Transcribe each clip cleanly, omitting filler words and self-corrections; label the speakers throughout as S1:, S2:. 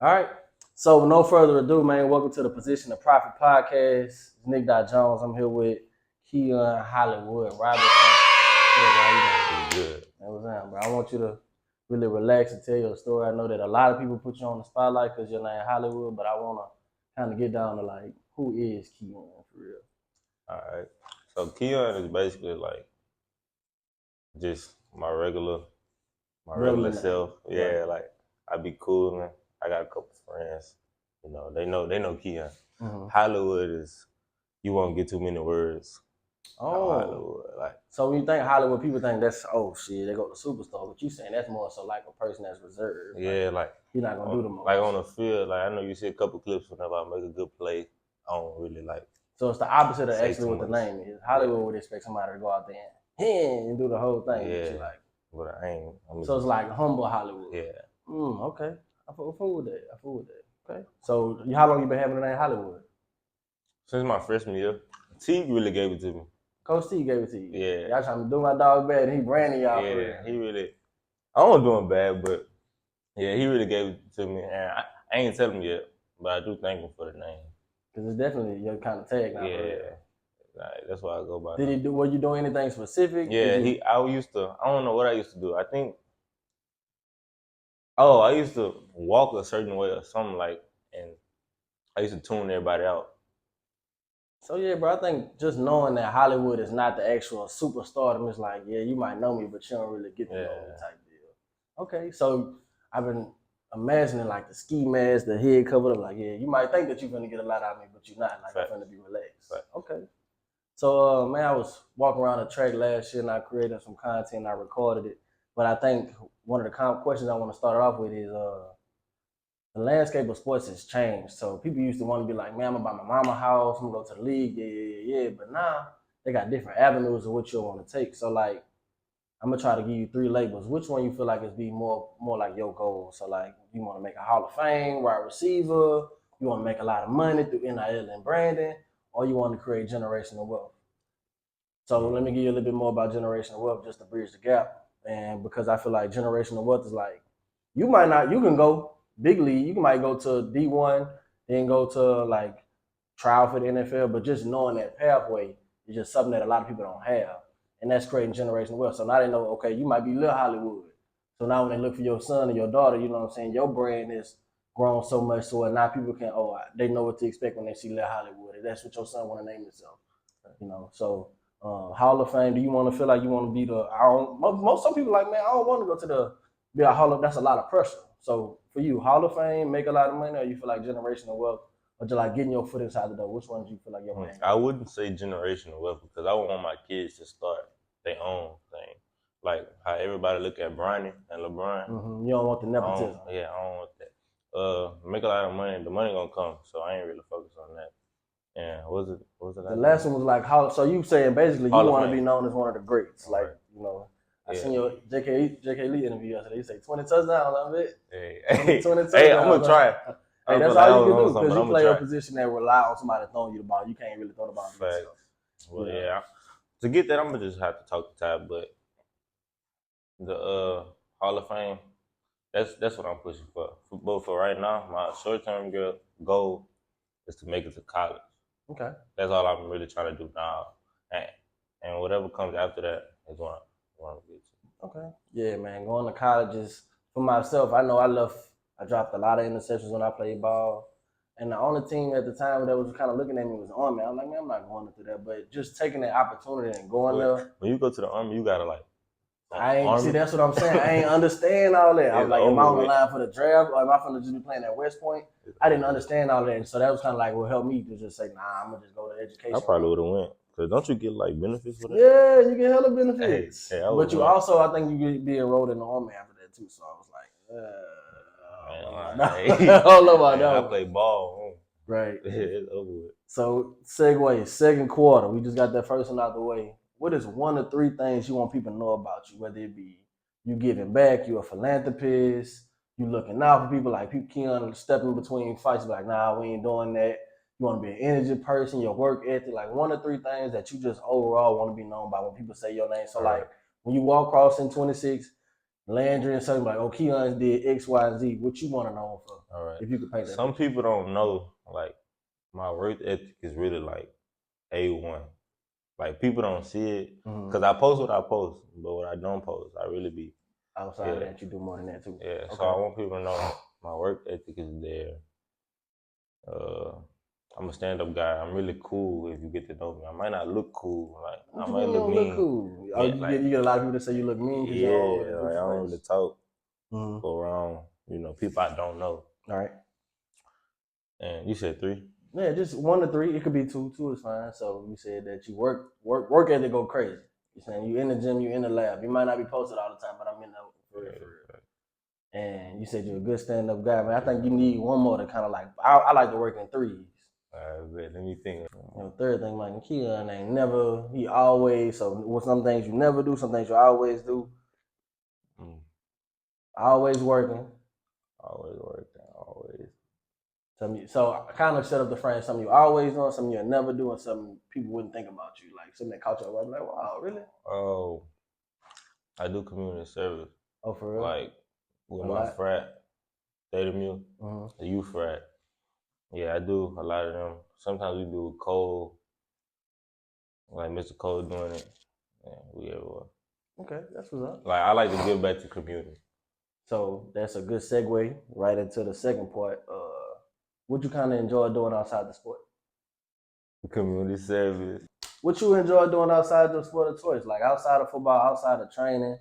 S1: All right. So, with no further ado, man, welcome to the Position to Profit podcast. It's Nick Jones. I'm here with Keyon Hollywood Robinson.
S2: Pretty good.
S1: That was him, bro. I want you to really relax and tell your story. I know that a lot of people put you on the spotlight because your name Hollywood, but I want to kind of get down to like, who is Keyon for real?
S2: All right. So Keyon is basically like just my regular self. Yeah, right. Like I be cool and I got a couple friends. You know, they know Keyon. Mm-hmm. Hollywood is you won't get too many words.
S1: Oh, Hollywood. Like, so when you think Hollywood, people think that's shit, they go to superstar. But you saying that's more so like a person that's reserved.
S2: Yeah, like
S1: you're not gonna do the most.
S2: Like on the field, like I know you see a couple clips whenever I make a good play. I don't really like.
S1: So it's the opposite of actually what the name is. Hollywood would expect somebody to go out there and do the whole thing.
S2: Yeah, but I ain't.
S1: So it's like humble Hollywood.
S2: Yeah.
S1: Okay. I fool with that. Okay. So how long you been having the name Hollywood?
S2: Since my freshman year. T really gave it to me.
S1: Coach T gave it to you.
S2: Yeah.
S1: Y'all trying to do my dog bad, and he branding y'all for it.
S2: Yeah, he really. I don't doing bad, but yeah, he really gave it to me, and I ain't telling him yet, but I do thank him for the name.
S1: Cause it's definitely your kind of tag now.
S2: Yeah, like, that's what I go by.
S1: Were you doing anything specific?
S2: Yeah, I don't know what I used to do. I think. Oh, I used to walk a certain way or something like, and I used to tune everybody out.
S1: So yeah, bro, I think just knowing that Hollywood is not the actual superstardom is like, yeah, you might know me, but you don't really get to know me type deal. Okay, so I've been imagining like the ski mask, the head covered up, like, yeah, you might think that you're gonna get a lot out of me, but you're not. Like, I'm gonna be relaxed. Right. Okay. So man, I was walking around the track last year and I created some content, I recorded it. But I think one of the questions I want to start off with is the landscape of sports has changed. So people used to want to be like, man, I'm gonna buy my mama house, I'm gonna go to the league, yeah. But now they got different avenues of what you want to take. So like, I'm gonna try to give you 3 labels. Which one you feel like is be more like your goal? So like, you want to make a Hall of Fame wide receiver, you want to make a lot of money through NIL and branding, or you want to create generational wealth. So let me give you a little bit more about generational wealth just to bridge the gap. And because I feel like generational wealth is like, you can go big league, you might go to D1, then go to like trial for the NFL, but just knowing that pathway is just something that a lot of people don't have. And that's creating generational wealth. So now they know, okay, you might be Lil Hollywood. So now when they look for your son or your daughter, you know what I'm saying, your brand is grown so much so now people can, they know what to expect when they see Lil Hollywood. That's what your son want to name himself. You know, so Hall of Fame, do you want to feel like you want to be some people like, man, I don't want to go to be a Hall of, that's a lot of pressure. So for you, Hall of Fame, make a lot of money, or you feel like generational wealth, or just like getting your foot inside the door? Which one do you feel like your main?
S2: I wouldn't say generational wealth because I want my kids to start their own thing. Like how everybody look at Bronny and LeBron.
S1: Mm-hmm. You don't want the nepotism.
S2: I don't want that. Make a lot of money, the money gonna come, so I ain't really focused on that. Yeah, what was it?
S1: The last one was like how. So you saying basically you want to be known as one of the greats, like you know. I seen your JK Lee interview yesterday. You say 20 touchdowns, I bet.
S2: Hey, 20 touchdowns. Hey, I'm gonna try it.
S1: Hey, that's all you can do because you play a position that rely on somebody throwing you the ball. You can't really throw the ball yourself.
S2: Well, yeah. To get that, I'm gonna just have to talk to Ty. But the Hall of Fame, that's what I'm pushing for. But for right now, my short-term goal is to make it to college.
S1: Okay.
S2: That's all I'm really trying to do now, and whatever comes after that is what I'm get to.
S1: Okay. Yeah, man. Going to college is for myself. I know I dropped a lot of interceptions when I played ball. And the only team at the time that was kind of looking at me was the Army. I was like, man, I'm not going into that. But just taking that opportunity and going there.
S2: When you go to the Army, you gotta like.
S1: See, that's what I'm saying. I ain't understand all that. I was like, am I on the line for the draft, or am I going to just be playing at West Point? I didn't understand all that. And so that was kind of like what helped me to just say, nah, I'm going to just go to education.
S2: I probably would have went. Because don't you get like benefits for that?
S1: Yeah, you get hella benefits.
S2: Hey,
S1: but you also, I think you get be enrolled in the Army after that too. So I was like, I don't know about that.
S2: I play ball.
S1: Right.
S2: It's over with.
S1: So, segue, second quarter. We just got that first one out the way. What is 1 or 3 things you want people to know about you? Whether it be you giving back, you a philanthropist, you looking out for people, like people Keyon stepping between fights, like, nah, we ain't doing that. You want to be an energy person, your work ethic, like 1 or 3 things that you just overall want to be known by when people say your name. So, like, when you walk across in 26, Landry and something like, oh, Keyon did X, Y, and Z. What you want to know for?
S2: All right.
S1: If you could paint that.
S2: Some people don't know, like, my work ethic is really like A1. Like, people don't see it because I post what I post, but what I don't post, I really be
S1: outside of that. You do more than that too.
S2: Yeah. Okay. So I want people to know my work ethic is there. I'm a stand-up guy. I'm really cool if you get to know me. I might not look cool. Like, I might look mean.
S1: Look cool. Oh, you get a lot of people that say you look mean because you don't really
S2: I don't really talk. Go around, people I don't know.
S1: All right.
S2: And you said 3?
S1: Yeah, just 1 to 3. It could be 2. 2 is fine. So you said that you work ethic go crazy. You're saying you in the gym, you in the lab. You might not be posted all the time, but I'm in there for real. And you said you're a good stand-up guy, man. I think you need one more to kind of like. I like to work in 3s.
S2: Let me think.
S1: Third thing, like Keyon ain't never. He always. So with some things you never do, some things you always do. Always working.
S2: Always working. Always.
S1: So I kind of set up the frame. Something you always doing, something you'll never do, and something people wouldn't think about you. Like something that caught you up, like, wow, really?
S2: Oh, I do community service.
S1: Oh, for real?
S2: Like with my frat, Theta Mu, the youth frat. Yeah, I do a lot of them. Sometimes we do Cole, like Mr. Cole doing it. Yeah, we everywhere.
S1: Okay, that's what's up.
S2: Like I like to give back to community.
S1: So that's a good segue right into the second part. What you kind of enjoy doing outside the sport?
S2: Community service.
S1: What you enjoy doing outside your sport of choice? Like outside of football, outside of training,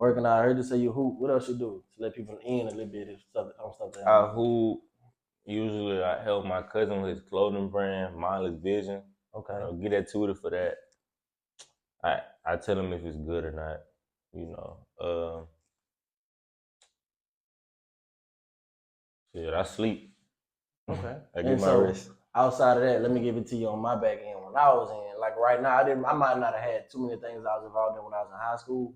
S1: working out. I heard you say you hoop. What else you do to let people in a little bit of stuff that
S2: I hoop. Usually I help my cousin with his clothing brand, Mindless Vision.
S1: Okay.
S2: Get at Twitter for that. I tell him if it's good or not. I sleep.
S1: Okay.
S2: I get my rest.
S1: Outside of that, let me give it to you on my back end. When I was in, like right now, I might not have had too many things I was involved in when I was in high school.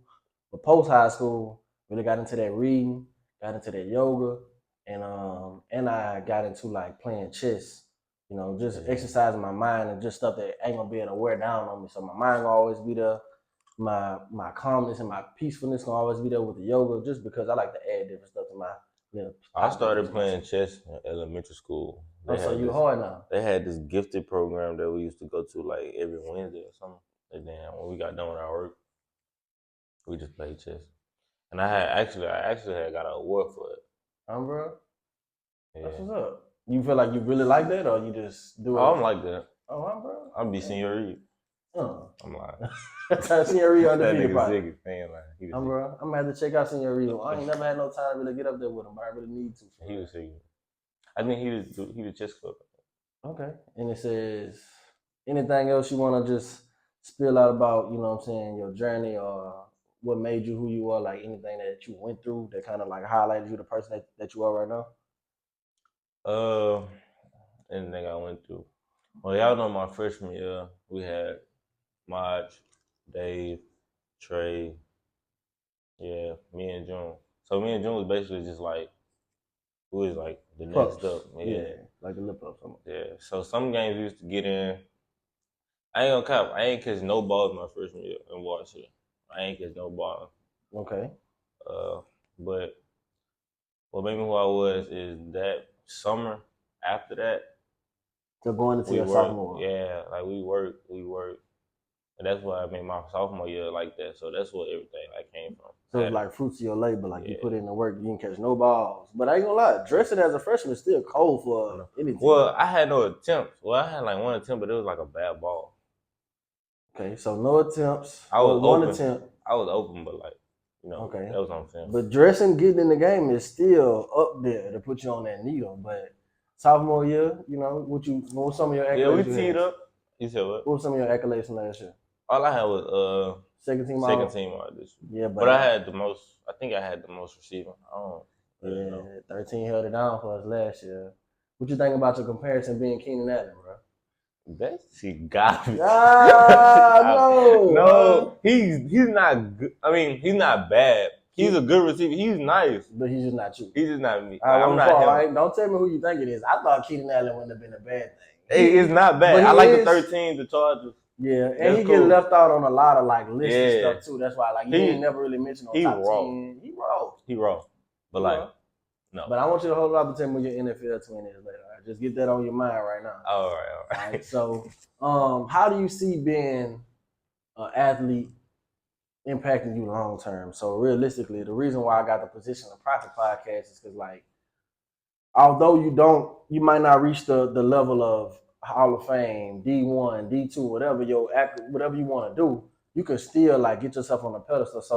S1: But post high school, really got into that reading, got into that yoga, and I got into like playing chess. Just exercising my mind and just stuff that ain't gonna be able to wear down on me. So my mind gonna always be there. My calmness and my peacefulness gonna always be there with the yoga, just because I like to add different stuff to my.
S2: I started playing chess in elementary school.
S1: So you hard now?
S2: They had this gifted program that we used to go to like every Wednesday or something. And then when we got done with our work, we just played chess. And I actually had got an award for it.
S1: Bro? Yeah. That's what's up. You feel like you really like that, or you just do it?
S2: I don't like that.
S1: Oh, bro.
S2: I'm be Senior Reed. I'm lying.
S1: Senior Reed undefeated.
S2: That nigga Ziggy, man.
S1: Bro, I'm gonna have to check out Senior Reed. I ain't never had no time to really get up there with him, but I really need to.
S2: He was Ziggy. I think he was chess club.
S1: Okay. And it says, anything else you want to just spill out about, your journey or what made you who you are, like anything that you went through that kind of like highlighted you, the person that you are right now?
S2: Anything I went through. Well, y'all know my freshman year, we had Maj, Dave, Trey, me and June. So me and June was basically just like, we was like the next up.
S1: Yeah, like the lip up.
S2: Yeah, so some games we used to get in. I ain't gonna cap. I ain't catch no balls my freshman year in Washington. I ain't catch no balls.
S1: Okay.
S2: But what made me who I was is that summer after that.
S1: So going into your sophomore.
S2: Yeah, like we worked. And that's why I made my sophomore year like that. So that's what everything like came from.
S1: So it's like fruits of your labor, like you put in the work, you didn't catch no balls. But I ain't gonna lie, dressing as a freshman is still cold for anything.
S2: Well, I had no attempts. Well, I had like one attempt, but it was like a bad ball.
S1: Okay, so no attempts.
S2: I was
S1: one
S2: open.
S1: attempt.
S2: I was open, but like,
S1: okay,
S2: that was what I'm saying.
S1: But dressing, getting in the game is still up there to put you on that needle. But sophomore year, what were some of your accolades?
S2: Yeah, we teed up. You said what?
S1: What were some of your accolades from last year?
S2: All I had was
S1: second team
S2: audition. Yeah, but I had the most. I think I had the most receiving. I don't really know.
S1: 13 held it down for us last year. What you think about your comparison being Keenan Allen, bro?
S2: That shit got me.
S1: No,
S2: he's not good. I mean, he's not bad. He's a good receiver. He's nice,
S1: but he's just not you.
S2: He's just not me.
S1: I'm not him. Don't tell me who you think it is. I thought Keenan Allen wouldn't have been a bad thing.
S2: It's not bad. I like the 13, the Chargers.
S1: Yeah, and he get left out on a lot of like lists and stuff too. That's why like he ain't never really mentioned on top 10. He raw.
S2: But like, no.
S1: But I want you to hold up and tell me what your NFL twin is later. Right? Just get that on your mind right now.
S2: All right.
S1: So, how do you see being an athlete impacting you long term? So realistically, the reason why I got the Position to Profit podcast is because like, although you might not reach the level of Hall of Fame, D1, D2, whatever you want to do, you can still like get yourself on a pedestal. So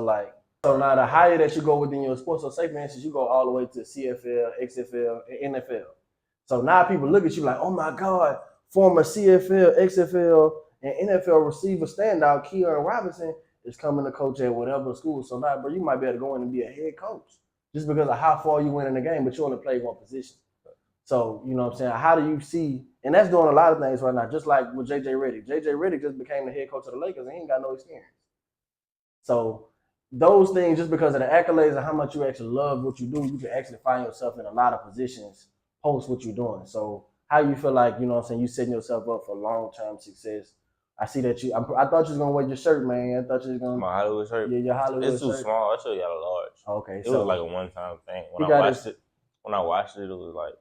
S1: now the higher that you go within your sport, so say for instance you go all the way to CFL, XFL, and NFL. So now people look at you like, oh my God, former CFL, XFL, and NFL receiver standout Keyon Robinson is coming to coach at whatever school. So now, bro, you might be able to go in and be a head coach just because of how far you went in the game, but you only played one position. So, you know what I'm saying? How do you see, and that's doing a lot of things right now, just like with JJ Redick. JJ Redick just became the head coach of the Lakers and he ain't got no experience. So those things, just because of the accolades and how much you actually love what you do, you can actually find yourself in a lot of positions post what you're doing. So how you feel like, you know what I'm saying, you setting yourself up for long-term success. I see that I thought you was going to wear your shirt, man. I thought you was going to.
S2: My Hollywood shirt?
S1: Yeah, your Hollywood shirt.
S2: It's too small. I show you got a large.
S1: Okay.
S2: It was like a one-time thing. When I watched it, it was like,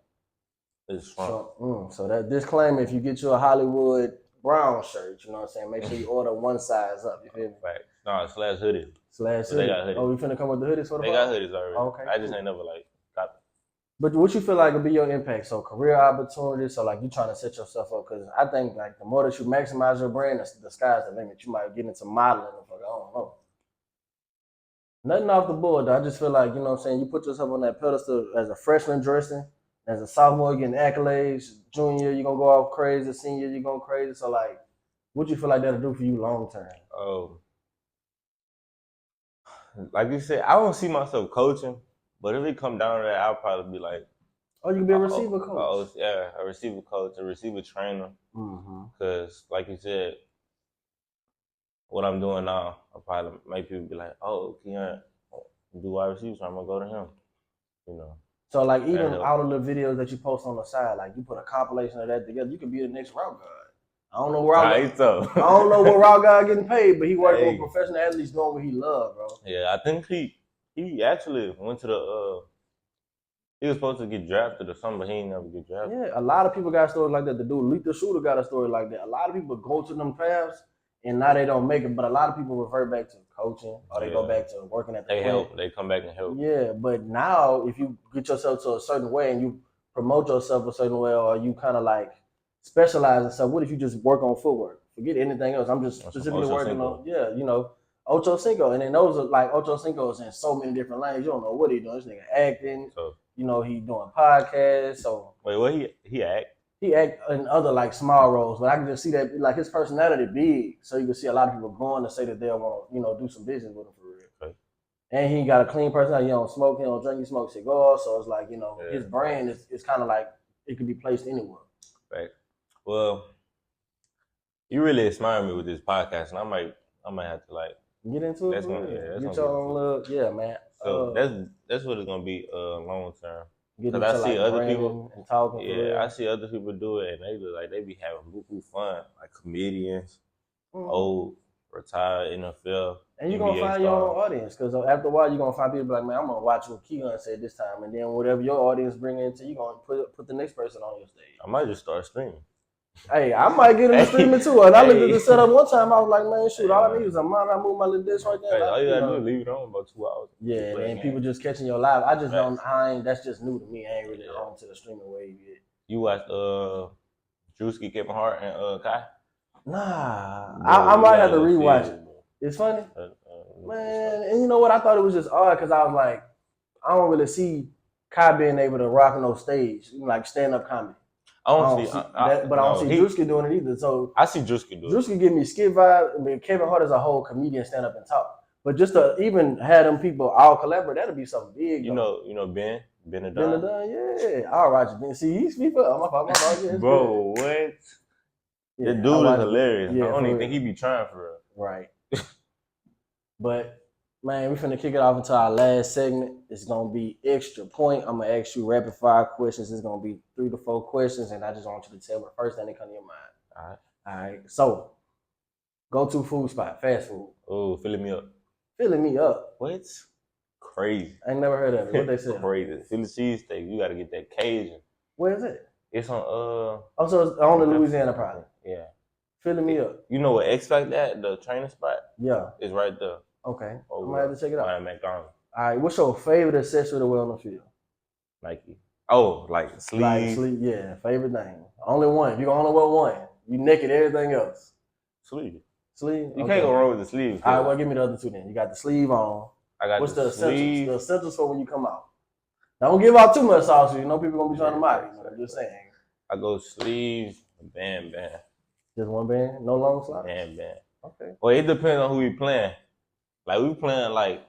S2: it's shrunk.
S1: So that disclaimer, if you get you a Hollywood brown shirt, you know what I'm saying, make sure you order one size up. You feel me?
S2: Right. No, slash hoodie.
S1: Slash hoodie. They got hoodies. Oh, you finna come with the hoodies for the
S2: They got hoodies already.
S1: Okay.
S2: I just ain't never like got them.
S1: But what you feel like would be your impact? So career opportunities, so like you trying to set yourself up, because I think like the more that you maximize your brand, the sky's the limit. You might get into modeling. I don't know. Nothing off the board though. I just feel like, you know what I'm saying, you put yourself on that pedestal as a freshman dressing, as a sophomore getting accolades, junior you're gonna go off crazy, senior you're going crazy. So like, what you feel like that'll do for you long term?
S2: Like you said, I don't see myself coaching, but if it come down to that, I'll probably be like,
S1: oh, you can be a receiver coach.
S2: Yeah, a receiver coach, a receiver trainer. Because like you said, what I'm doing now, I'll probably make people be like, oh, Keyon do wide receiver, so I'm gonna go to him. You know.
S1: So like even out of the videos that you post on the side, like you put a compilation of that together, you could be the next route guard. I don't know where I don't know what route guy getting paid, but he working with professional athletes doing what he love, bro.
S2: Yeah, I think he actually went to the he was supposed to get drafted or something, but he ain't never get drafted.
S1: Yeah, a lot of people got stories like that. The dude Lethal Shooter got a story like that. A lot of people go to them paths and now they don't make it, but a lot of people revert back to coaching or they go back to working at the
S2: clinic. They come back and help.
S1: Yeah, but now if you get yourself to a certain way and you promote yourself a certain way, or you kind of like specialize in stuff, what if you just work on footwork? Forget anything else. I'm just specifically working on, Ocho Cinco. And then those are like Ocho Cinco's in so many different lanes. You don't know what he's doing. This nigga acting. He doing podcasts. So
S2: wait, what he act?
S1: He act in other like small roles, but I can just see that like his personality big, so you can see a lot of people going to say that they'll want do some business with him for real. Okay. And he got a clean personality. He don't smoke, he don't drink, he smokes cigars. So it's like his brand is kind of like it can be placed anywhere.
S2: Right. Well, you really inspired me with this podcast, and I might have to like
S1: get into it. Get your own little, man.
S2: So that's what it's gonna be long term. Because I see other people
S1: and talking.
S2: Yeah, I see other people do it, and they look like they be having buku fun, like comedians, old retired NFL.
S1: And you're gonna find your own audience, because after a while you're gonna find people like, man, I'm gonna watch what Keyon said this time, and then whatever your audience bring into, you gonna put the next person on your stage.
S2: I might just start streaming.
S1: Hey, I might get into streaming too. And I looked at the setup one time. I was like, man, shoot, all I need is a monitor. I move my little disc right there.
S2: All you gotta do is leave it on about 2 hours.
S1: Yeah, and people just catching your live. I just don't. That's just new to me. I ain't really on to the streaming wave yet.
S2: You watched Drewski, Kevin Hart, and Kai?
S1: Nah, I might have to rewatch it. It's funny, man. And you know what? I thought it was just odd because I was like, I don't really see Kai being able to rock on no stage, like stand up comedy. I don't see that, but I don't see Drewski doing it either. So
S2: I see Drewski doing it.
S1: Drewski give me skit vibe. I mean, Kevin Hart is a whole comedian, stand up and talk. But just to even have them people all collaborate, that'll be something big.
S2: You know Ben Adon?
S1: Ben Adon, yeah. All right, Ben. See, he's people. My fault.
S2: Bro, what? Yeah, the dude is hilarious. Yeah, I don't even think he be trying for real.
S1: Right. But man, we're finna kick it off into our last segment. It's gonna be extra point. I'm gonna ask you rapid fire questions. It's gonna be 3 to 4 questions, and I just want you to tell me the first thing that comes to your mind.
S2: All
S1: right. So, Go-to food spot, fast food.
S2: Oh, filling me up.
S1: Filling me up.
S2: What? Crazy.
S1: I ain't never heard of it. What they said?
S2: Crazy. Philly cheesesteak. You gotta get that Cajun.
S1: Where is it?
S2: It's on
S1: Oh, so it's on the Louisiana probably.
S2: Yeah.
S1: Filling me up.
S2: You know what X-Fact that? The training spot?
S1: Yeah.
S2: It's right there.
S1: Okay. I might have to check it out.
S2: McDonald's.
S1: All right. What's your favorite accessory to wear on the field?
S2: Nike. Oh, like sleeves.
S1: Like sleeve, yeah. Favorite thing. Only one. If you can only wear one, you naked everything else.
S2: Sleeve.
S1: Sleeve?
S2: You can't go wrong with the sleeve.
S1: All right, well, give me the other two then. You got the sleeve on.
S2: I got
S1: What's
S2: the sleeve.
S1: essentials? The essentials for when you come out. Don't give out too much sauce. You know people gonna be trying to mock you. I'm just saying.
S2: I go sleeves, band.
S1: Just one band? No long slides?
S2: Band.
S1: Okay.
S2: Well, it depends on who we playing. Like, we playing, like...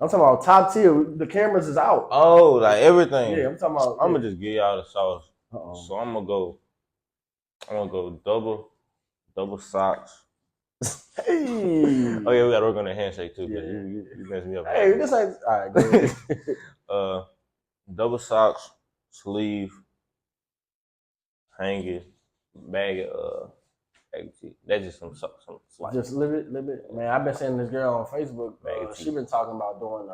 S1: I'm talking about top tier. The cameras is out.
S2: Oh, like everything.
S1: Yeah, I'm talking about...
S2: I'm going to just give y'all the sauce.
S1: Uh-oh.
S2: So I'm going to go double socks.
S1: Hey.
S2: Oh, yeah, we got to work on the handshake, too.
S1: Yeah.
S2: You messed me up.
S1: Hey, this ain't... All right, go ahead.
S2: Double socks, sleeve, hanging, bag of that's just some slice.
S1: Just a little bit. Man, I've been seeing this girl on Facebook. She been talking about doing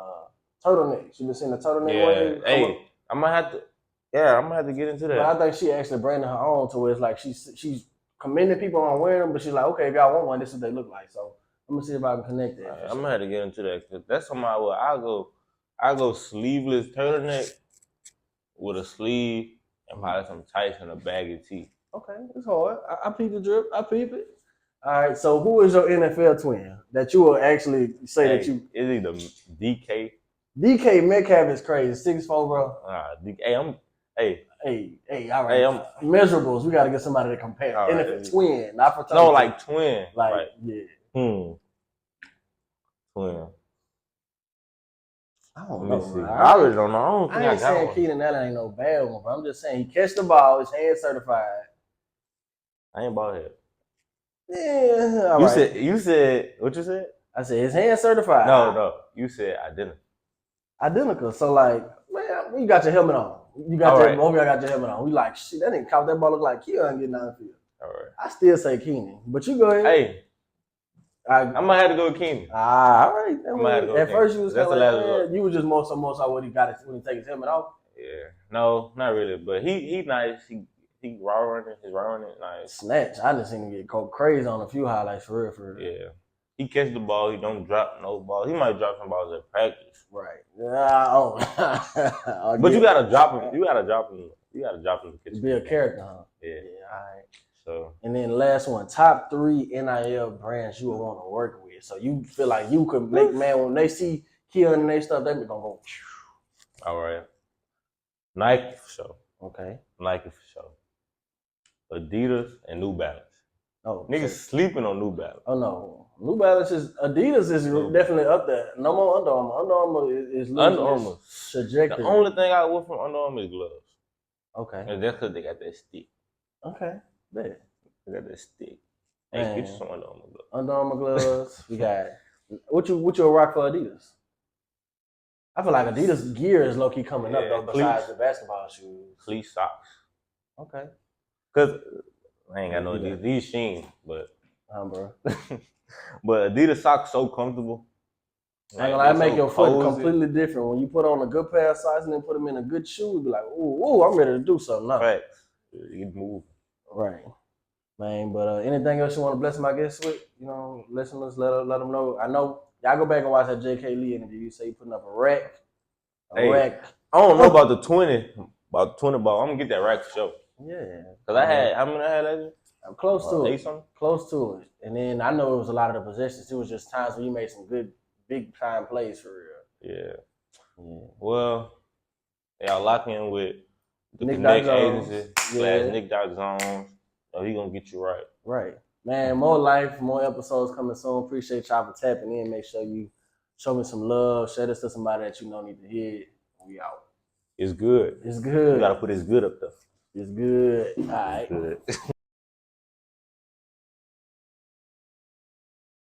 S1: turtleneck. She been seeing the turtleneck wave.
S2: Hey, I'm gonna have to get into that.
S1: But I think she actually branded her own to where it's like she's commending people on wearing them, but she's like, okay, if y'all want one, this is what they look like. So I'm gonna see if I can connect that.
S2: I'm gonna have to get into that because that's something I go sleeveless turtleneck with a sleeve and probably some tights and a baggy tee.
S1: Okay, it's hard. I peep the drip. I peep it. All right. So who is your NFL twin that you will actually say that you?
S2: Is either DK.
S1: DK Metcalf is crazy. 6'4", bro.
S2: Hey.
S1: All right.
S2: Hey,
S1: measurables. We got to get somebody to compare.
S2: All right.
S1: NFL twin, not for
S2: no, like twin.
S1: Like yeah.
S2: Twin.
S1: I don't know.
S2: I really don't know.
S1: I ain't saying Keenan Allen ain't no bad one, but I'm just saying he catch the ball. His hand certified.
S2: I ain't bald head.
S1: Yeah.
S2: You said what you said?
S1: I said his hand certified.
S2: No. You said identical.
S1: Identical. So like, man, you got your helmet on. You got both of y'all got your helmet on. We like, shit, that didn't count. That ball look like Keyon getting out of the field.
S2: All right.
S1: I still say Keenan, but you go ahead.
S2: Hey. I'm gonna have to go with Keenan.
S1: All right. At first you was
S2: that's the last result.
S1: You was just more so what he got when he take his helmet off.
S2: Yeah. No, not really. But he nice. He raw running. His raw running nice.
S1: Snatch. I just seen him get crazy on a few highlights for real.
S2: Yeah. He catch the ball. He don't drop no ball. He might drop some balls at practice.
S1: Right. Yeah.
S2: But you gotta drop him. You gotta drop him to catch him.
S1: Be a character, huh?
S2: Yeah.
S1: All right.
S2: So.
S1: And then the last one, top 3 NIL brands you would want to work with. So you feel like you could make, man, when they see Keyon and they stuff, they be gonna go.
S2: All right. Nike for sure.
S1: Okay.
S2: Nike for sure. Adidas and New Balance.
S1: Oh,
S2: niggas sleeping on New Balance.
S1: Oh no, New Balance Adidas is definitely up there. No more Under Armour. Under Armour is
S2: Under Armour
S1: trajectory.
S2: The only thing I want from Under Armour is gloves.
S1: Okay.
S2: And that's because they got that stick.
S1: Okay. Bet.
S2: They got that stick. Hey, get you some Under Armour gloves.
S1: Under Armour gloves. We got what you rock for Adidas? I feel like Adidas gear is low key coming up though. Besides the basketball shoes,
S2: fleece socks.
S1: Okay.
S2: Cause I ain't got no Adidas. These Sheen, but
S1: bro.
S2: But Adidas socks so comfortable.
S1: I make your foot completely different when you put on a good pair of socks and then put them in a good shoe. You be like, ooh, I'm ready to do something now.
S2: Right. You move.
S1: Right. Man, but anything else you want to bless my guests with? You know, listeners, let them know. I know y'all go back and watch that J.K. Lee interview. You say you putting up a rack. Rack.
S2: I don't know about the 20 ball. I'm gonna get that rack for sure.
S1: Yeah.
S2: Cause I had how many I had last year?
S1: I'm close to it.
S2: Something?
S1: Close to it. And then I know it was a lot of the possessions. It was just times when you made some good big time plays for real.
S2: Yeah. Well, y'all lock in with the
S1: Nick
S2: Connect
S1: Jones.
S2: Agency Nick Jones. Oh, he gonna get you right.
S1: Right. Man, more life, more episodes coming soon. Appreciate y'all for tapping in. Make sure you show me some love. Share this to somebody that you know need to hear it. We out.
S2: It's good.
S1: It's good.
S2: You gotta put it's good up there.
S1: It's good. All right.
S2: It's good.